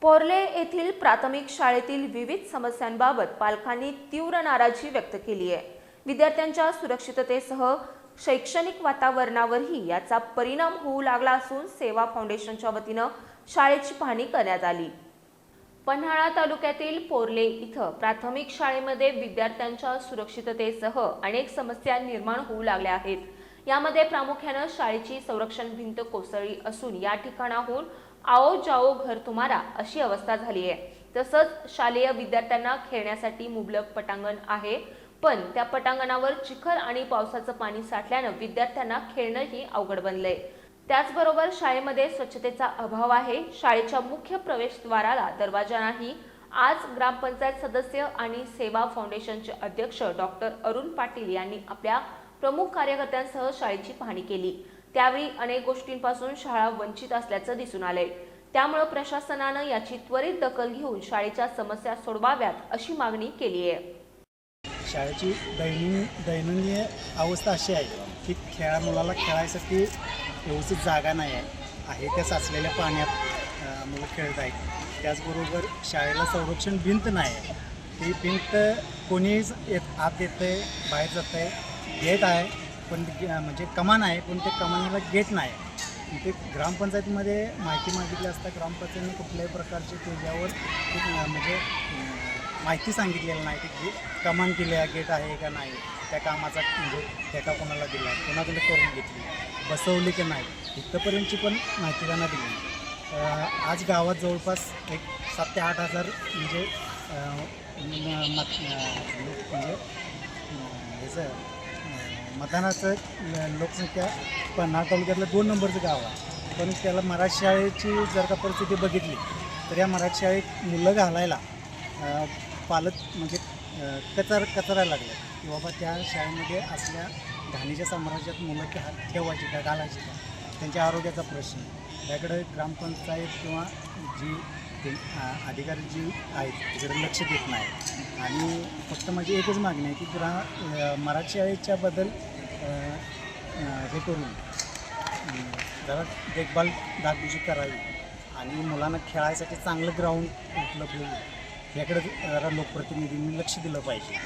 पोर्ले येथील प्राथमिक शाळेतील विविध समस्यांबाबत पालकांनी तीव्र नाराजी व्यक्त केली आहे। विद्यार्थ्यांच्या सुरक्षिततेसह शैक्षणिक वातावरणावरही याचा परिणाम होऊ लागला असून सेवा फाउंडेशनच्या वतीनं शाळेची पाहणी करण्यात आली। पन्हाळा तालुक्यातील पोर्ले इथं प्राथमिक शाळेमध्ये विद्यार्थ्यांच्या सुरक्षिततेसह अनेक समस्या निर्माण होऊ लागल्या आहेत। यामध्ये प्रामुख्याने शाळेची संरक्षण भिंत कोसळली असून या ठिकाणाहून आओ जाओ घर तुम्हारा अशी अवस्था झाली आहे। तसंच शालेय विद्यार्थ्यांना खेळण्यासाठी मुबलक पटांगण आहे, पण त्या पटांगणावर चिखल आणि पावसाचं पाणी साठल्यानं विद्यार्थ्यांना खेळणंही अवघड बनलंय। त्याचबरोबर शाळेमध्ये स्वच्छतेचा अभाव आहे। शाळेच्या मुख्य प्रवेशद्वाराला दरवाजा नाही। आज ग्रामपंचायत सदस्य आणि सेवा फाउंडेशनचे अध्यक्ष डॉक्टर अरुण पाटील यांनी आपल्या प्रमुख कार्यकर्त्यांसह शाळेची पाहणी केली। त्यावेळी अनेक गोष्टींपासून शाळा वंचित असल्याचं दिसून आलंय। त्यामुळे प्रशासनानं याची त्वरित दखल घेऊन शाळेच्या समस्या सोडवाव्यात अशी मागणी केली आहे। शाळेची दैनंदिन अवस्था अशी आहे की मुलाला खेळायसाठी व्यवस्थित जागा नाही आहे त्या साचलेल्या पाण्यात मुलं खेळत आहेत। त्याचबरोबर शाळेला संरक्षण भिंत नाही आहे। ती भिंत कोणीही आत येतं आहे, बाहेर जातं आहे। गेट आहे पण म्हणजे कमान आहे, पण ते कमानीला गेट नाही। ते ग्रामपंचायतीमध्ये माहिती मागितली असता ग्रामपंचायतीने कुठल्याही प्रकारचे त्याच्यावर म्हणजे माहिती सांगितलेली नाही की कमान केली आहे, गेट आहे का नाही, त्या कामाचा म्हणजे ठेका कोणाला दिला, कोणाकडे करून घेतली, बसवली की नाही, इथंपर्यंतची पण माहिती त्यांना दिली। आज गावात जवळपास एक 7 ते 8 हजार म्हणजे मतदानाचं लोकसंख्या पन्हाळा तालुक्यातलं 2 नंबरचं गाव आहे। पण त्याला मराठी शाळेची जर का परिस्थिती बघितली तर या मराठी शाळेत मुलं घालायला पालक म्हणजे कचरायला लागले की बाबा त्या शाळेमध्ये असल्या घाणीच्या साम्राज्यात मुलं ठेवायची का, घालायची का, त्यांच्या आरोग्याचा प्रश्न याकडे ग्रामपंचायत किंवा जी अधिकारी जी आहेत तिकडे लक्ष देत नाही। आणि फक्त माझी एकच मागणी आहे की मराठी शाळेच्या बद्दल हे करून जरा देखभाल डागडुजी करावी आणि मुलांना खेळायसाठी चांगलं ग्राउंड उपलब्ध होईल याकडे जरा लोकप्रतिनिधींनी लक्ष दिलं पाहिजे।